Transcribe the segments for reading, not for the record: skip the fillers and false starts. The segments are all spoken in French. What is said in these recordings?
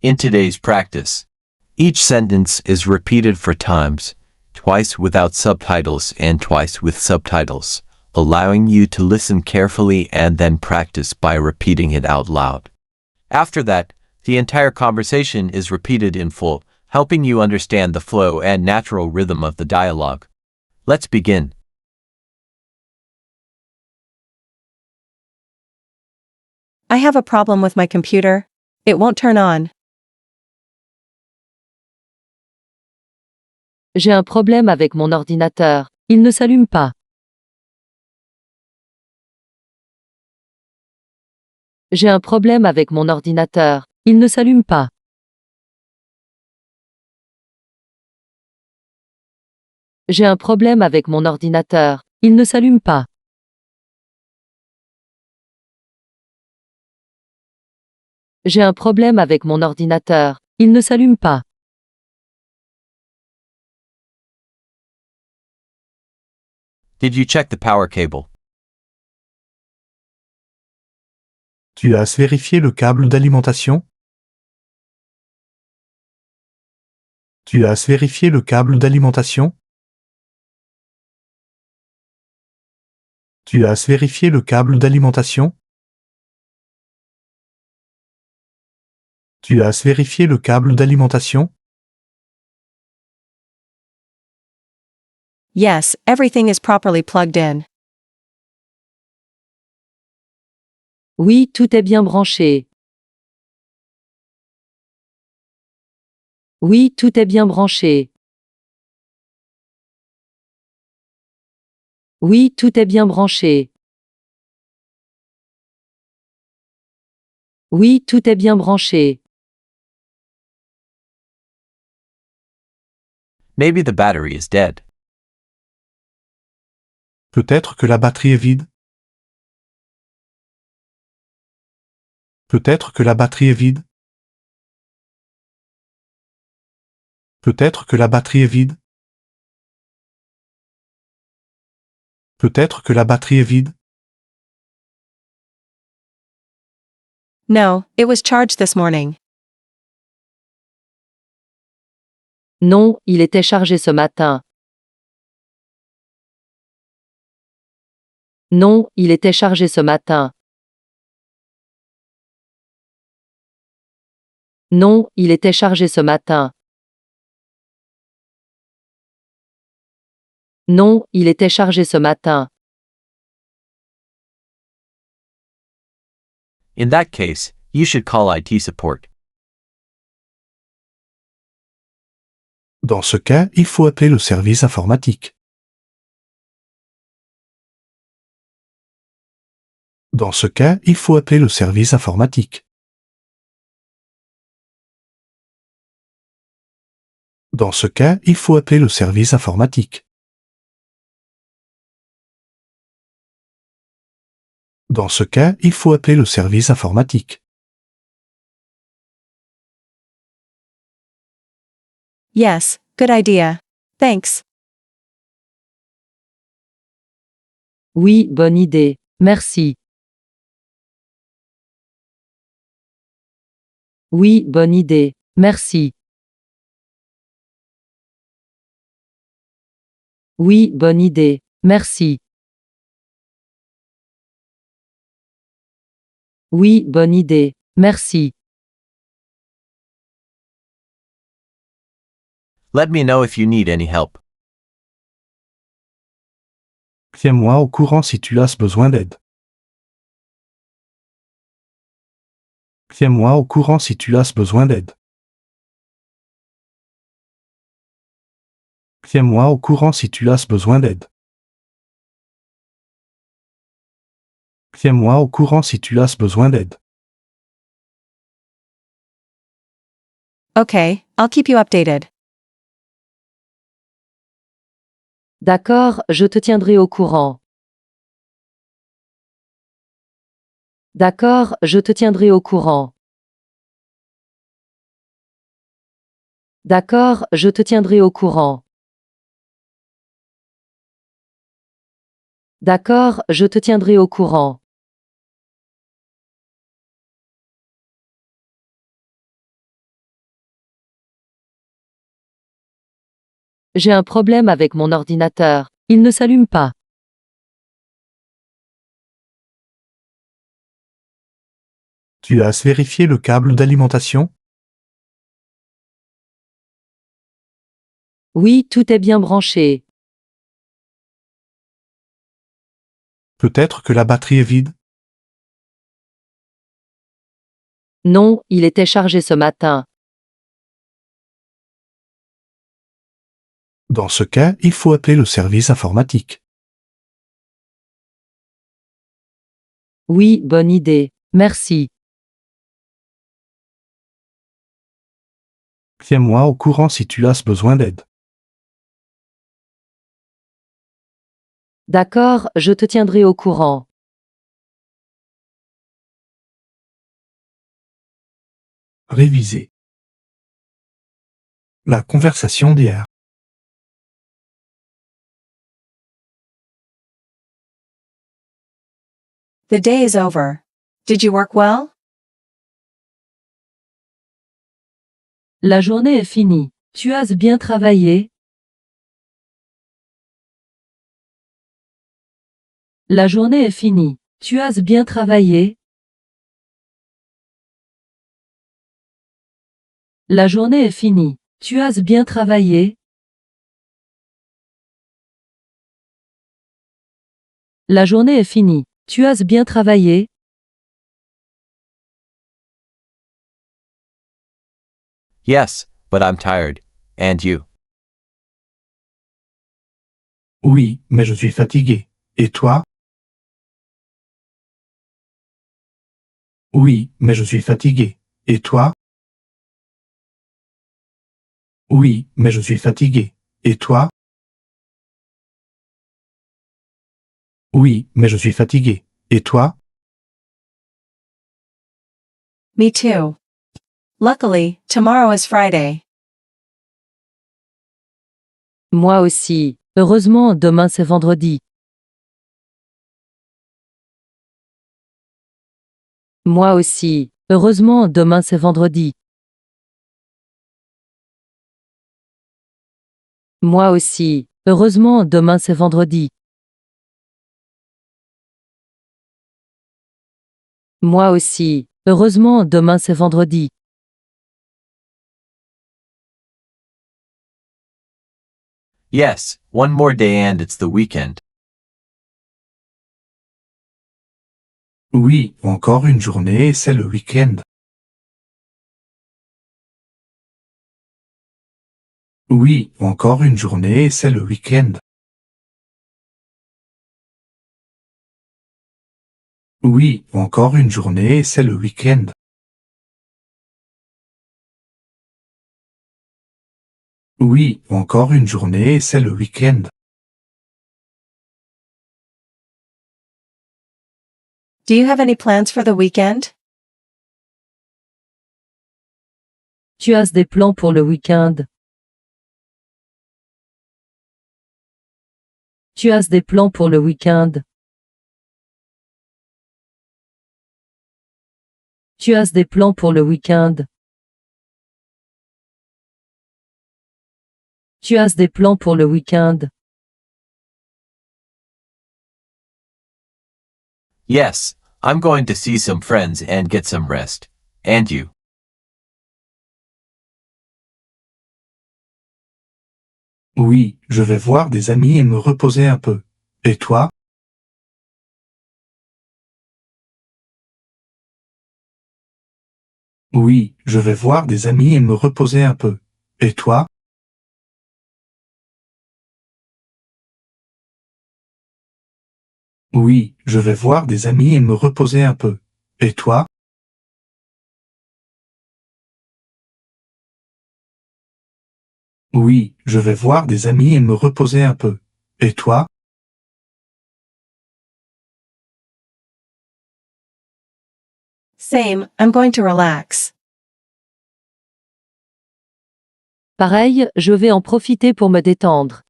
In today's practice, each sentence is repeated 4 times, twice without subtitles and twice with subtitles, allowing you to listen carefully and then practice by repeating it out loud. After that, the entire conversation is repeated in full, helping you understand the flow and natural rhythm of the dialogue. Let's begin. I have a problem with my computer. It won't turn on. J'ai un problème avec mon ordinateur. Il ne s'allume pas. J'ai un problème avec mon ordinateur. Il ne s'allume pas. J'ai un problème avec mon ordinateur. Il ne s'allume pas. J'ai un problème avec mon ordinateur. Il ne s'allume pas. Did you check the power cable? Tu as vérifié le câble d'alimentation? Tu as vérifié le câble d'alimentation? Tu as vérifié le câble d'alimentation? Tu as vérifié le câble d'alimentation? Yes, everything is properly plugged in. Oui, tout est bien branché. Oui, tout est bien branché. Oui, tout est bien branché. Oui, tout est bien branché. Maybe the battery is dead. Peut-être que la batterie est vide. Peut-être que la batterie est vide. Peut-être que la batterie est vide. Peut-être que la batterie est vide. No, it was charged this morning. Non, il était chargé ce matin. Non, il était chargé ce matin. Non, il était chargé ce matin. Non, il était chargé ce matin. In that case, you should call IT support. Dans ce cas, il faut appeler le service informatique. Dans ce cas, il faut appeler le service informatique. Dans ce cas, il faut appeler le service informatique. Dans ce cas, il faut appeler le service informatique. Yes, good idea. Thanks. Oui, bonne idée. Merci. Oui, bonne idée. Merci. Oui, bonne idée. Merci. Oui, bonne idée. Merci. Let me know if you need any help. Tiens-moi au courant si tu as besoin d'aide. Tiens-moi au courant si tu as besoin d'aide. Tiens-moi au courant si tu as besoin d'aide. Tiens-moi au courant si tu as besoin d'aide. Okay, I'll keep you updated. D'accord, je te tiendrai au courant. D'accord, je te tiendrai au courant. D'accord, je te tiendrai au courant. D'accord, je te tiendrai au courant. J'ai un problème avec mon ordinateur. Il ne s'allume pas. Tu as vérifié le câble d'alimentation? Oui, tout est bien branché. Peut-être que la batterie est vide? Non, il était chargé ce matin. Dans ce cas, il faut appeler le service informatique. Oui, bonne idée. Merci. Tiens-moi au courant si tu as besoin d'aide. D'accord, je te tiendrai au courant. Réviser. La conversation d'hier. The day is over. Did you work well? La journée est finie. Tu as bien travaillé? La journée est finie. Tu as bien travaillé? La journée est finie. Tu as bien travaillé? La journée est finie. Tu as bien travaillé? Yes, but I'm tired. And you? Oui, mais je suis fatigué. Et toi? Oui, mais je suis fatigué. Et toi? Oui, mais je suis fatigué. Et toi? Oui, mais je suis fatigué. Et toi? Me too. Luckily, tomorrow is Friday. Moi aussi. Heureusement, demain c'est vendredi. Moi aussi. Heureusement, demain c'est vendredi. Moi aussi. Heureusement, demain c'est vendredi. Moi aussi. Heureusement, demain c'est vendredi. Yes, one more day and it's the weekend. Oui, encore une journée et c'est le week-end. Oui, encore une journée et c'est le week-end. Oui, encore une journée et c'est le week-end. Oui, encore une journée et c'est le week-end. Do you have any plans for the weekend? Tu as des plans pour le week-end? Tu as des plans pour le week-end? Tu as des plans pour le week-end? Tu as des plans pour le week-end? Yes, I'm going to see some friends and get some rest. And you? Oui, je vais voir des amis et me reposer un peu. Et toi? Oui, je vais voir des amis et me reposer un peu. Et toi? Oui, je vais voir des amis et me reposer un peu. Et toi? Oui, je vais voir des amis et me reposer un peu. Et toi? Same, I'm going to relax. Pareil, je vais en profiter pour me détendre.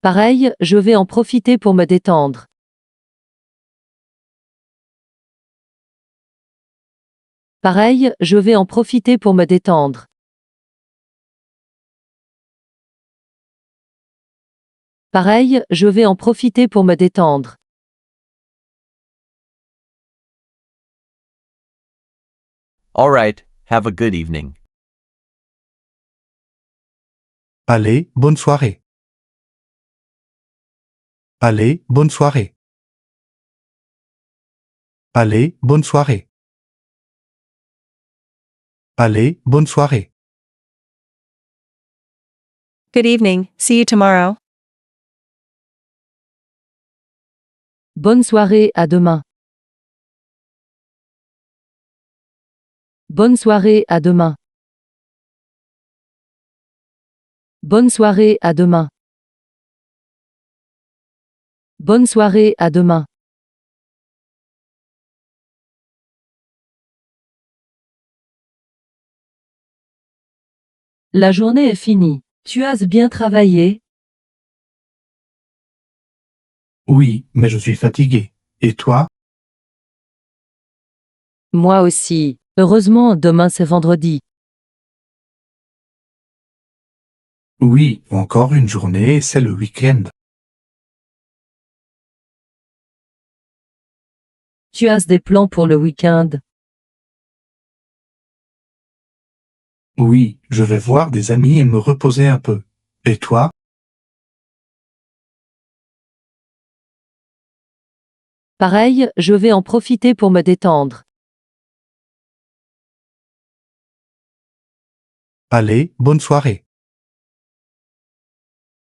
Pareil, je vais en profiter pour me détendre. Pareil, je vais en profiter pour me détendre. Pareil, je vais en profiter pour me détendre. Alright, have a good evening. Allez, bonne soirée. Allez, bonne soirée. Allez, bonne soirée. Allez, bonne soirée. Good evening, see you tomorrow. Bonne soirée, à demain. Bonne soirée, à demain. Bonne soirée, à demain. Bonne soirée, à demain. La journée est finie. Tu as bien travaillé? Oui, mais je suis fatigué. Et toi? Moi aussi. Heureusement, demain c'est vendredi. Oui, encore une journée et c'est le week-end. Tu as des plans pour le week-end? Oui, je vais voir des amis et me reposer un peu. Et toi? Pareil, je vais en profiter pour me détendre. Allez, bonne soirée.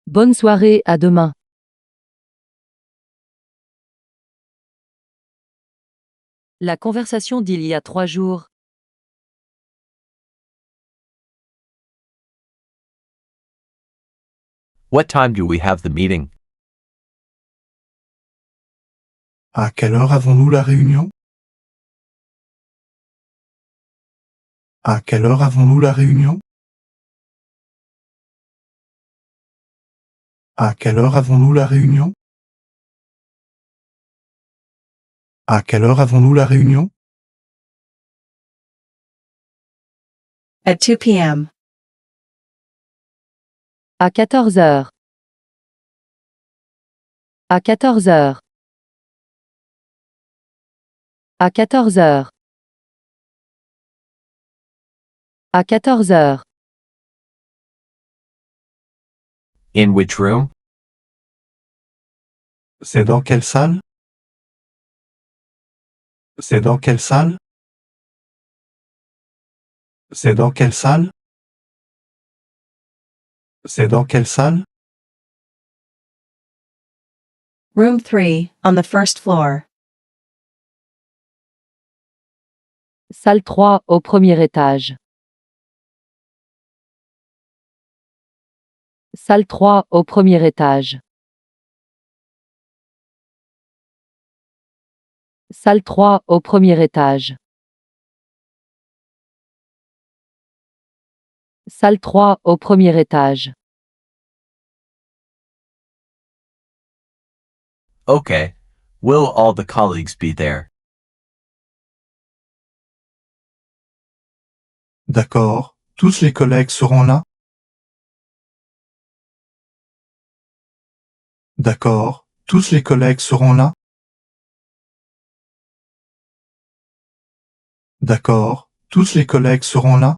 Bonne soirée, à demain. La conversation d'il y a 3 jours. What time do we have the meeting? À quelle heure avons-nous la réunion? À quelle heure avons-nous la réunion? À quelle heure avons-nous la réunion? À quelle heure avons-nous la réunion? At 2 p.m. À 14 heures. À 14 heures. À 14 heures. À 14 heures. In which room? C'est dans quelle salle? C'est dans quelle salle? C'est dans quelle salle? C'est dans quelle salle? Room 3, on the first floor. Salle 3, au premier étage. Salle 3, au premier étage. Salle 3, au premier étage. Salle 3, au premier étage. Okay. Will all the colleagues be there? D'accord. Tous les collègues seront là? D'accord. Tous les collègues seront là? D'accord. Tous les collègues seront là?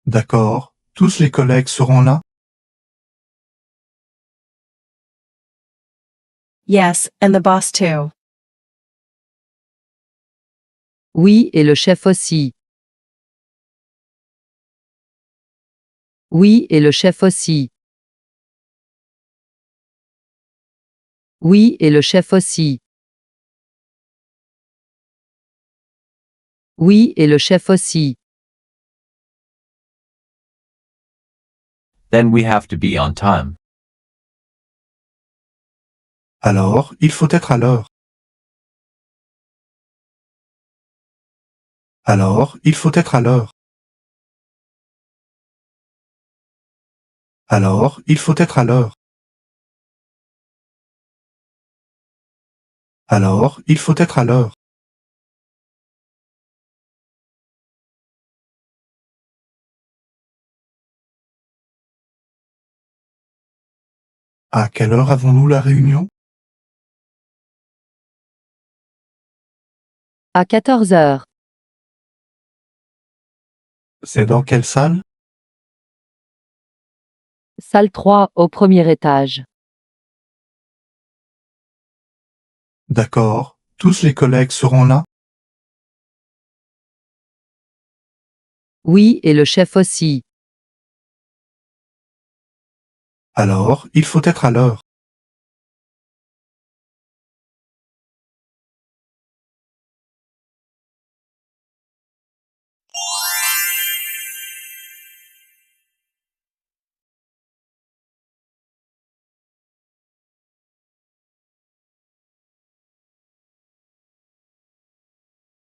D'accord. Tous les collègues seront là? Yes, and the boss too. Oui, et le chef aussi. Oui, et le chef aussi. Oui, et le chef aussi. Oui, et le chef aussi. Then we have to be on time. Alors, il faut être à l'heure. Alors, il faut être à l'heure. Alors, il faut être à l'heure. Alors, il faut être à l'heure. À quelle heure avons-nous la réunion? À 14 heures. C'est dans quelle salle? Salle 3, au premier étage. D'accord. Tous les collègues seront là? Oui, et le chef aussi. Alors, il faut être à l'heure.